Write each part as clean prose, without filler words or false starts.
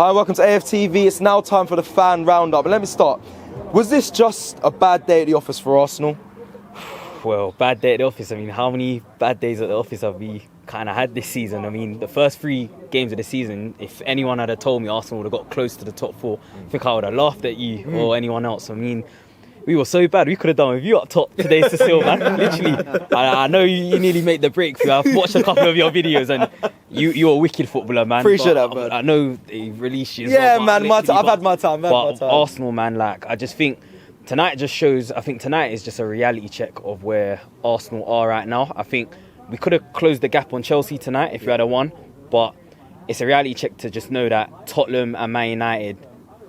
Hi, welcome to AFTV. It's now time for the fan roundup. And let me start. Was this just a bad day at the office for Arsenal? Well, bad day at the office. I mean, how many bad days at the office have we kind of had this season? I mean, the first 3 games of the season, if anyone had told me Arsenal would have got close to the top 4, I think I would have laughed at you or anyone else. I mean, we were so bad. We could have done with you up top today, Cecile, man. Literally. I know you nearly made the breakthrough. I've watched a couple of your videos and you're a wicked footballer, man. Appreciate that, man. I know they released you as yeah, well, man. I've had my time. Arsenal, man, like, I just think tonight just shows, I think tonight is just a reality check of where Arsenal are right now. I think we could have closed the gap on Chelsea tonight if we had won, but it's a reality check to just know that Tottenham and Man United,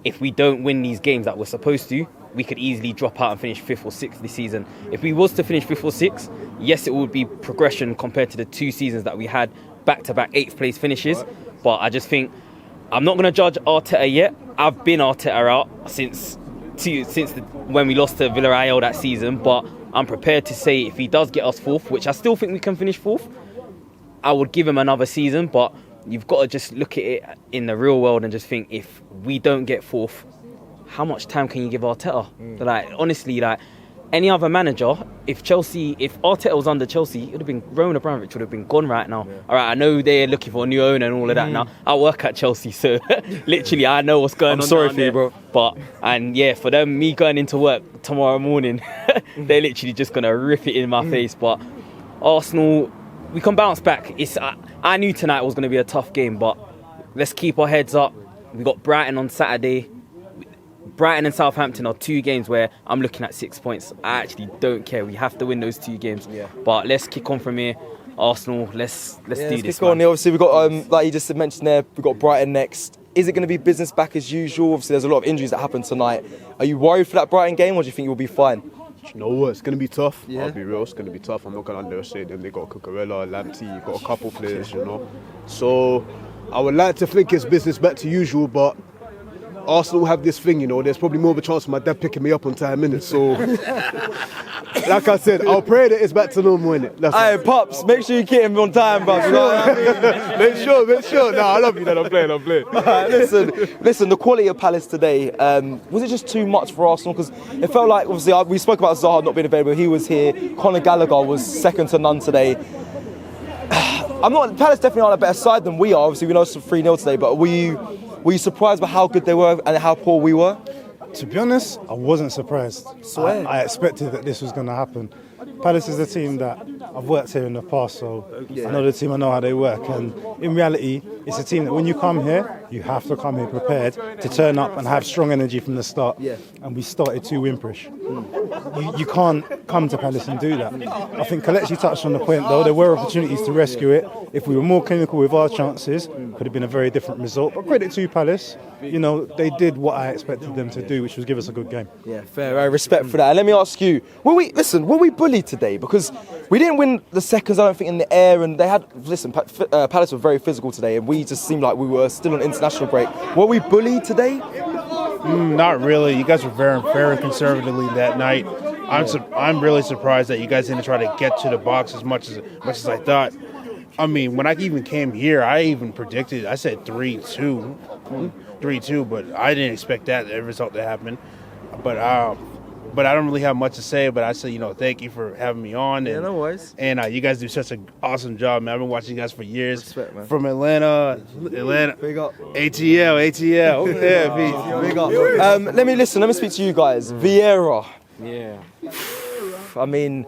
if we don't win these games that we're supposed to, we could easily drop out and finish 5th or 6th this season. If we was to finish 5th or 6th, yes, it would be progression compared to the 2 seasons that we had back-to-back 8th place finishes. But I just think, I'm not going to judge Arteta yet. I've been Arteta out since when we lost to Villarreal that season. But I'm prepared to say if he does get us 4th, which I still think we can finish 4th, I would give him another season. But you've got to just look at it in the real world and just think, if we don't get 4th, how much time can you give Arteta? Like, honestly, like, any other manager, if Arteta was under Chelsea, it would have been, Roman Abramovich would have been gone right now. All right, I know they're looking for a new owner and all of that now. I work at Chelsea, so literally I know what's going on. I'm sorry for you, bro. But, and yeah, for them, me going into work tomorrow morning, they're literally just going to rip it in my face. But Arsenal, we can bounce back. I knew tonight was going to be a tough game, but let's keep our heads up. We got Brighton on Saturday. Brighton and Southampton are 2 games where I'm looking at 6 points. I actually don't care. We have to win those 2 games. Yeah. But let's kick on from here. Arsenal, let's do this. Kick on. Obviously, we've got, like you just mentioned there, we've got Brighton next. Is it going to be business back as usual? Obviously, there's a lot of injuries that happened tonight. Are you worried for that Brighton game, or do you think you'll be fine? You know what? It's going to be tough. Yeah. I'll be real. It's going to be tough. I'm not going to underestimate them. They got Cucurella, Lamptey, you've got a couple players, you know. So I would like to think it's business back to usual, but Arsenal have this thing, you know, there's probably more of a chance of my dad picking me up on time minutes. So, like I said, I'll pray that it's back to normal, innit? Hey, Pops, make sure you get him on time, bro. Make sure. No, I love you, Dad. I'm playing. Listen, the quality of Palace today, was it just too much for Arsenal? Because it felt like, obviously, we spoke about Zaha not being available. He was here. Conor Gallagher was second to none today. Palace definitely aren't a better side than we are. Obviously, we know it's 3-0 today, but were you surprised by how good they were and how poor we were? To be honest, I wasn't surprised. I expected that this was going to happen. Palace is a team that I've worked here in the past, so I know the team, I know how they work. And in reality, it's a team that when you come here, you have to come here prepared to turn up and have strong energy from the start. Yeah. And we started too whimperish. You can't come to Palace and do that. I think Kelechi touched on the point, though. There were opportunities to rescue it. If we were more clinical with our chances, could have been a very different result. But credit to Palace. You know, they did what I expected them to do, which was give us a good game. Yeah, fair. I respect for that. And let me ask you, were we bullied today? Because we didn't win the seconds, I don't think, in the air. And they had, Palace were very physical today. And we just seemed like we were still on international break. Were we bullied today? Not really. You guys were very conservatively that night. I'm really surprised that you guys didn't try to get to the box as much as I thought. I mean, when I even came here, I even predicted, I said 3-2, but I didn't expect that result to happen. But I don't really have much to say, but I say, thank you for having me on. And, no worries. And you guys do such an awesome job, man. I've been watching you guys for years. Respect, man. From Atlanta. Big up. ATL. Yeah, big up. Let me speak to you guys. Vieira. Yeah. I mean,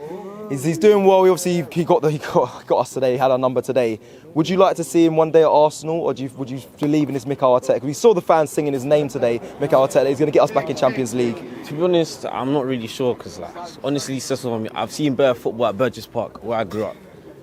he's doing well. He got us today. He had our number today. Would you like to see him one day at Arsenal, or would you believe in this Mikel Arteta? We saw the fans singing his name today. Mikel Arteta. He's going to get us back in Champions League. To be honest, I'm not really sure because, honestly, Cecil, I've seen better football at Burgess Park, where I grew up,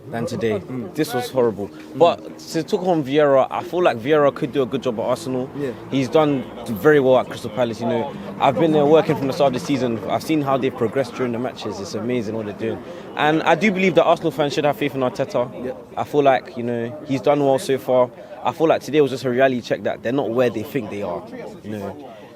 than today. This was horrible. But to talk on Vieira, I feel like Vieira could do a good job at Arsenal. Yeah. He's done very well at Crystal Palace. I've been there working from the start of the season. I've seen how they've progressed during the matches. It's amazing what they're doing. And I do believe that Arsenal fans should have faith in Arteta. Yeah. I feel like, he's done well so far. I feel like today was just a reality check that they're not where they think they are.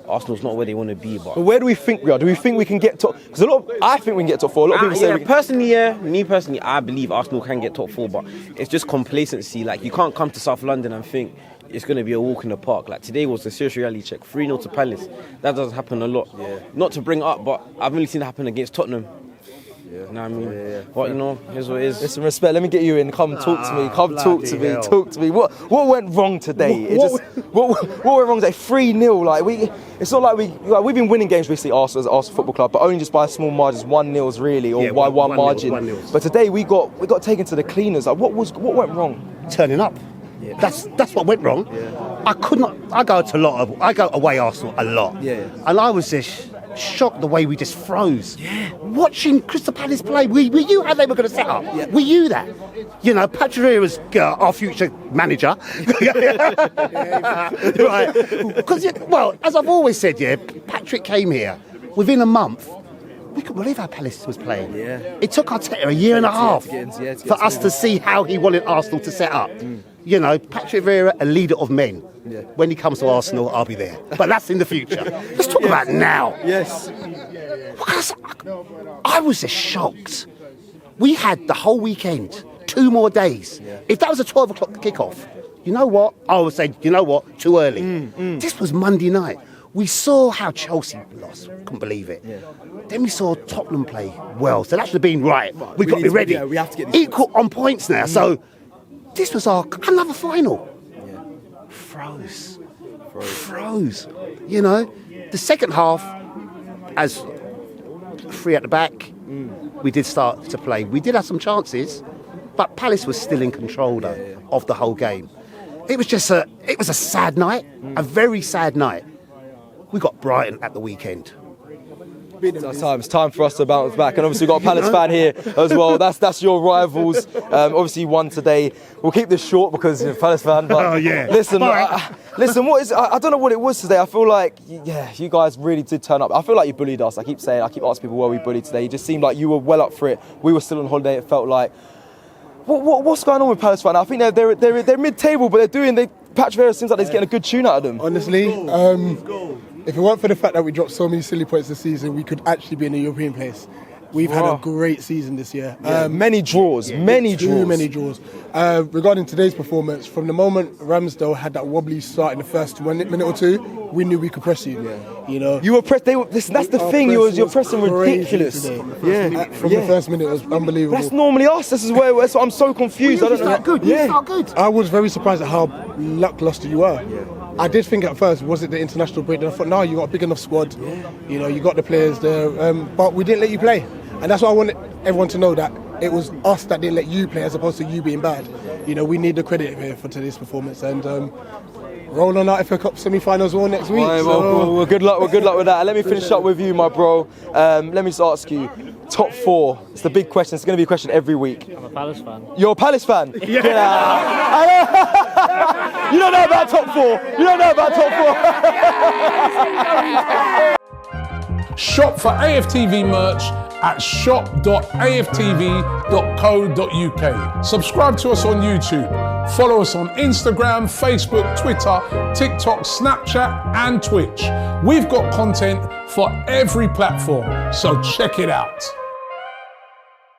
Arsenal's not where they want to be. But where do we think we are? Do we think we can get top? Because I think we can get top 4. A lot of people say me personally, I believe Arsenal can get top 4, but it's just complacency. Like, you can't come to South London and think it's going to be a walk in the park. Like today was a serious reality check. 3-0 to Palace. That doesn't happen a lot. Yeah. Not to bring it up, but I've only seen it happen against Tottenham. Yeah. You know what I mean? Yeah. But here's what it is. Listen, respect. Let me get you in. Come talk to me. Come talk to me. Talk to me. What went wrong today? What went wrong today? 3-0. Like it's not like we've been winning games recently, Arsenal as Arsenal Football Club, but only just by small margins, 1-0s really, or by one margin. 1-0s. But today we got taken to the cleaners. Like what went wrong? Turning up. Yeah. That's what went wrong. Yeah. I go away Arsenal a lot. Yeah. And I was just shocked the way we just froze. Yeah. Watching Crystal Palace play, were you how they were going to set up? Yeah. Were you that? You know, Patrick Vieira's our future manager. Right. Because, as I've always said, Patrick came here within a month. We couldn't believe how Palace was playing. Yeah. It took Arteta a year and a half for us to see how he wanted Arsenal to set up. You know, Patrick Vieira, a leader of men. Yeah. When he comes to Arsenal, I'll be there. But that's in the future. Let's talk about now. Yes. Because I was just shocked. We had the whole weekend, 2 more days. Yeah. If that was a 12 o'clock kickoff, you know what? I would say, too early. This was Monday night. We saw how Chelsea lost. Couldn't believe it. Yeah. Then we saw Tottenham play well. So that should have been right. We've got to be ready. We have to get equal on points now. So this was another final. Yeah. Froze. You know, the second half, as 3 at the back, we did start to play. We did have some chances, but Palace was still in control of the whole game. It was just a sad night, a very sad night. We got Brighton at the weekend. It's time for us to bounce back, and obviously we've got a Palace fan here as well. That's your rivals. Obviously you won today. We'll keep this short because you're a Palace fan. But listen, I don't know what it was today. I feel like you guys really did turn up. I feel like you bullied us. I keep asking people where we bullied today. It just seemed like you were well up for it. We were still on holiday. It felt like what's going on with Palace fan? I think they're mid-table, but Patrick Vieira seems like he's getting a good tune out of them. Honestly, if it weren't for the fact that we dropped so many silly points this season, we could actually be in a European place. We've had a great season this year. Many draws. Too many draws. Regarding today's performance, from the moment Ramsdale had that wobbly start in the first minute or two, we knew we could press you. Yeah. You know, you were pressed. Listen, that's the thing. You're pressing ridiculous. From the first minute, it was unbelievable. That's normally us. This is where I'm so confused. You start good. I was very surprised at how lackluster you were. Yeah. I did think at first, was it the international break? Then I thought, no, you got a big enough squad. Yeah. You know, you got the players there, but we didn't let you play. And that's why I wanted everyone to know that it was us that didn't let you play as opposed to you being bad. You know, we need the credit here for today's performance. And roll on out FA Cup semi-finals all next week. Well, good luck with that. And let me finish up with you, my bro. Let me just ask you, top 4. It's the big question. It's going to be a question every week. I'm a Palace fan. You're a Palace fan? Yeah. You don't know about top 4. Shop for AFTV merch at shop.aftv.co.uk. Subscribe to us on YouTube. Follow us on Instagram, Facebook, Twitter, TikTok, Snapchat and Twitch. We've got content for every platform, so check it out.